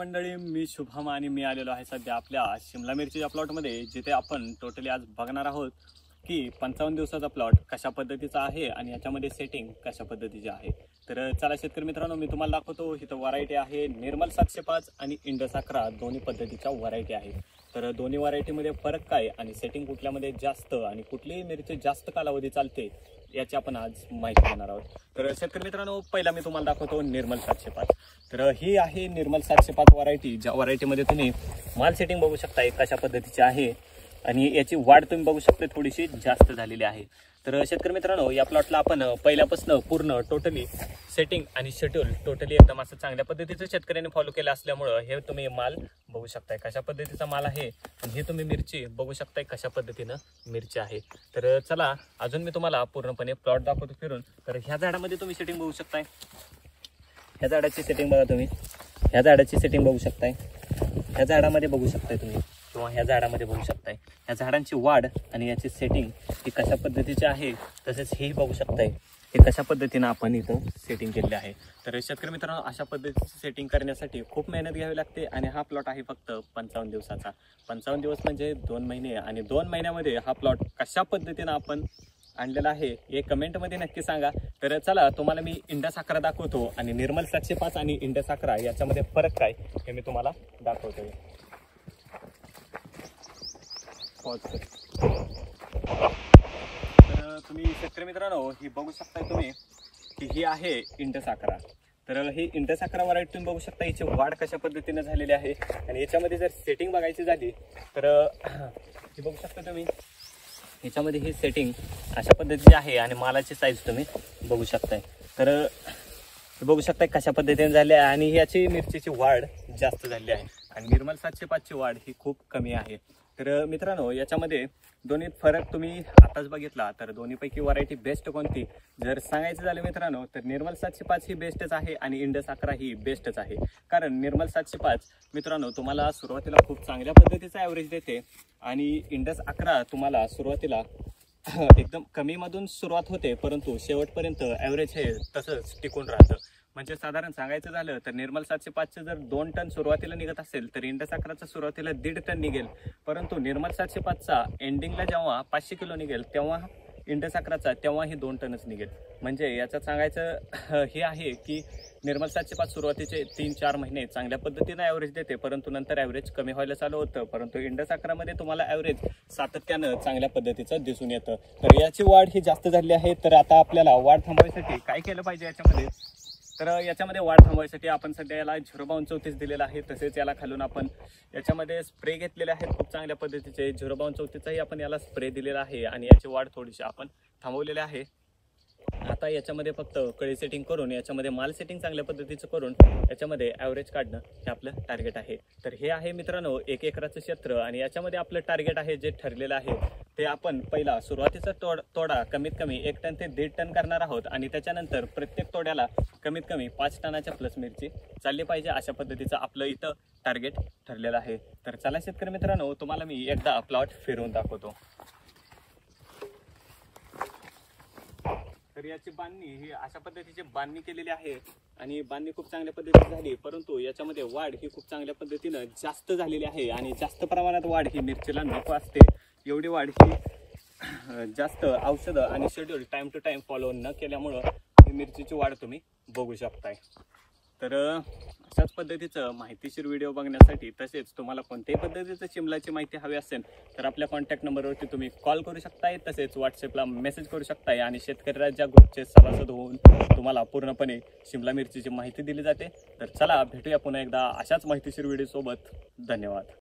मंडळी, मी शुभम आणि मी आलेलो आहे सध्या आपल्या शिमला मिरचीच्या प्लॉटमध्ये, जिथे आपण टोटली आज बघणार आहोत की 55 दिवसाचा प्लॉट कशा पद्धतीचा आहे आणि याच्यामध्ये सेटिंग कशा पद्धतीची आहे. तर चला शेतकरी मित्रांनो, मी तुम्हाला दाखवतो. इथं व्हरायटी आहे निर्मल 705 आणि इंडस 11 दोन्ही पद्धतीच्या व्हरायटी आहे. तर दोन्ही व्हरायटीमध्ये फरक काय आणि सेटिंग कुठल्यामध्ये जास्त आणि कुठलीही मिरची जास्त कालावधी चालते याची आपण आज माहिती घेणार आहोत. तर शेतकरी मित्रांनो, पहिला मी तुम्हाला दाखवतो निर्मल 705. तर ही आहे निर्मल 705 व्हरायटी, ज्या व्हरायटीमध्ये तुम्ही माल सेटिंग बघू शकता कशा पद्धतीची आहे आणि याची वाढ तुम्ही बघू शकता थोडीशी जास्त झालेली आहे. तर शेतकरी मित्रांनो, या प्लॉटला आपण पहिल्यापासून पूर्ण टोटली सेटिंग आणि शेड्यूल टोटली एकदम असं चांगल्या पद्धतीचं शेतकऱ्यांनी फॉलो केलं असल्यामुळं हे तुम्ही माल बघू शकताय कशा पद्धतीचा माल आहे आणि हे तुम्ही मिरची बघू शकताय कशा पद्धतीनं मिरची आहे. तर चला अजून मी तुम्हाला पूर्णपणे प्लॉट दाखवतो फिरून. तर ह्या झाडामध्ये तुम्ही सेटिंग बघू शकताय, ह्या झाडाची सेटिंग बघा तुम्ही, ह्या झाडाची सेटिंग बघू शकताय, ह्या झाडामध्ये बघू शकताय तुम्ही किंवा ह्या झाडामध्ये बघू शकताय. ह्या झाडांची वाढ आणि याची सेटिंग ही कशा पद्धतीची आहे, तसेच हेही बघू शकताय हे कशा पद्धतीनं आपण इथं सेटिंग केलेली आहे. तर शेतकरी मित्रांनो, अशा पद्धतीची सेटिंग करण्यासाठी खूप मेहनत घ्यावी लागते आणि हा प्लॉट आहे फक्त 55 दिवसाचा. 55 दिवस म्हणजे 2 महिने आणि 2 महिन्यामध्ये हा प्लॉट कशा पद्धतीनं आपण आणलेला आहे हे कमेंटमध्ये नक्की सांगा. तर चला तुम्हाला मी इंडस 11 दाखवतो आणि निर्मल 705 आणि इंडस 11 याच्यामध्ये फरक काय हे मी तुम्हाला दाखवतोय. तर तुम्ही शेतकरी मित्रांनो, ही बघू शकताय तुम्ही की ही आहे इंडस 11. तर ही इंडस 11 व्हरायटी तुम्ही बघू शकता, हिची वाढ कशा पद्धतीने झालेली आहे आणि याच्यामध्ये जर सेटिंग बघायची झाली तर ही बघू शकता तुम्ही, ह्याच्यामध्ये ही सेटिंग अशा पद्धतीची आहे आणि मालाची साईज तुम्ही बघू शकताय. तर बघू शकताय कशा पद्धतीने झाली आहे आणि याची मिरचीची वाढ जास्त झाली आहे आणि निर्मल 705 ची वाढ ही खूप कमी आहे. तर मित्रांनो, याच्यामध्ये दोन्ही फरक तुम्ही आताच बघितला. तर दोन्हीपैकी व्हरायटी बेस्ट कोणती जर सांगायचं झालं मित्रांनो, तर निर्मल 705 ही बेस्टच आहे आणि इंडस 11 ही बेस्टच आहे. कारण निर्मल 705 मित्रांनो तुम्हाला सुरुवातीला खूप चांगल्या पद्धतीचा ॲव्हरेज देते आणि इंडस 11 तुम्हाला सुरुवातीला एकदम कमीमधून सुरुवात होते, परंतु शेवटपर्यंत ॲव्हरेज हे तसंच टिकून राहतं. म्हणजे साधारण सांगायचं झालं तर निर्मल 705 जर 2 टन सुरुवातीला निघत असेल तर इंडस 11 सुरुवातीला 1.5 टन निघेल, परंतु निर्मल 705 एंडिंगला जेव्हा 500 किलो निघेल तेव्हा इंडस 11 तेव्हा ही 2 टनच निघेल. म्हणजे याचं सांगायचं हे आहे की निर्मल 705 सुरुवातीचे 3-4 महिने चांगल्या पद्धतीनं ॲव्हरेज देते, परंतु नंतर ॲव्हरेज कमी व्हायला चालू होतं. परंतु इंडस 11 मध्ये तुम्हाला ॲव्हरेज सातत्यानं चांगल्या पद्धतीचं दिसून येतं. तर याची वाढ ही जास्त झाली आहे. तर आता आपल्याला वाढ थांबवायसाठी काय केलं पाहिजे याच्यामध्ये, तर याच्यामध्ये वाढ थांबवायसाठी आपण सध्या याला 05234 दिलेला आहे. तसेच याला खालून आपण याच्यामध्ये स्प्रे घेतलेले आहेत खूप चांगल्या पद्धतीचे. 05234चाही आपण याला स्प्रे दिलेला आहे आणि याची वाढ थोडीशी आपण थांबवलेली आहे. आता याच्यामध्ये फक्त कळी सेटिंग करून याच्यामध्ये माल सेटिंग चांगल्या पद्धतीचं करून याच्यामध्ये ॲव्हरेज काढणं हे आपलं टार्गेट आहे. तर हे आहे मित्रांनो 1 एकराचं क्षेत्र आणि याच्यामध्ये आपलं टार्गेट आहे जे ठरलेलं आहे ते आपण पहिला सुरुवातीचा तोडा कमीत कमी 1 टन ते 1.5 टन करणार आहोत आणि त्याच्यानंतर प्रत्येक तोड्याला कमीत कमी 5 टनाच्या प्लस मिरची चालली पाहिजे, अशा पद्धतीचं आपलं इथं टार्गेट ठरलेलं आहे. तर चला शेतकरी मित्रांनो, तुम्हाला मी एकदा प्लॉट फिरवून दाखवतो. तर याची बांधणी ही अशा पद्धतीची बांधणी केलेली आहे आणि बांधणी खूप चांगल्या पद्धतीने झाली, परंतु याच्यामध्ये वाढ ही खूप चांगल्या पद्धतीनं जास्त झालेली आहे आणि जास्त प्रमाणात वाढ ही मिरचीला नको असते. एवढी वाढ ही जास्त औषधं आणि schedule time to time follow न केल्यामुळं ही मिरचीची वाढ तुम्ही बघू शकताय. तर अशाच पद्धतीचं माहितीशीर व्हिडिओ बघण्यासाठी तसेच तुम्हाला कोणत्याही पद्धतीचं शिमलाची माहिती हवी असेल तर आपल्या कॉन्टॅक्ट नंबरवरती तुम्ही कॉल करू शकताय, तसेच व्हॉट्सअपला मेसेज करू शकताय आणि शेतकरी राज्य ग्रुपचे सभासद होऊन तुम्हाला पूर्णपणे शिमला मिरचीची माहिती दिली जाते. तर चला भेटूया पुन्हा एकदा अशाच माहितीशीर व्हिडिओ सोबत. धन्यवाद.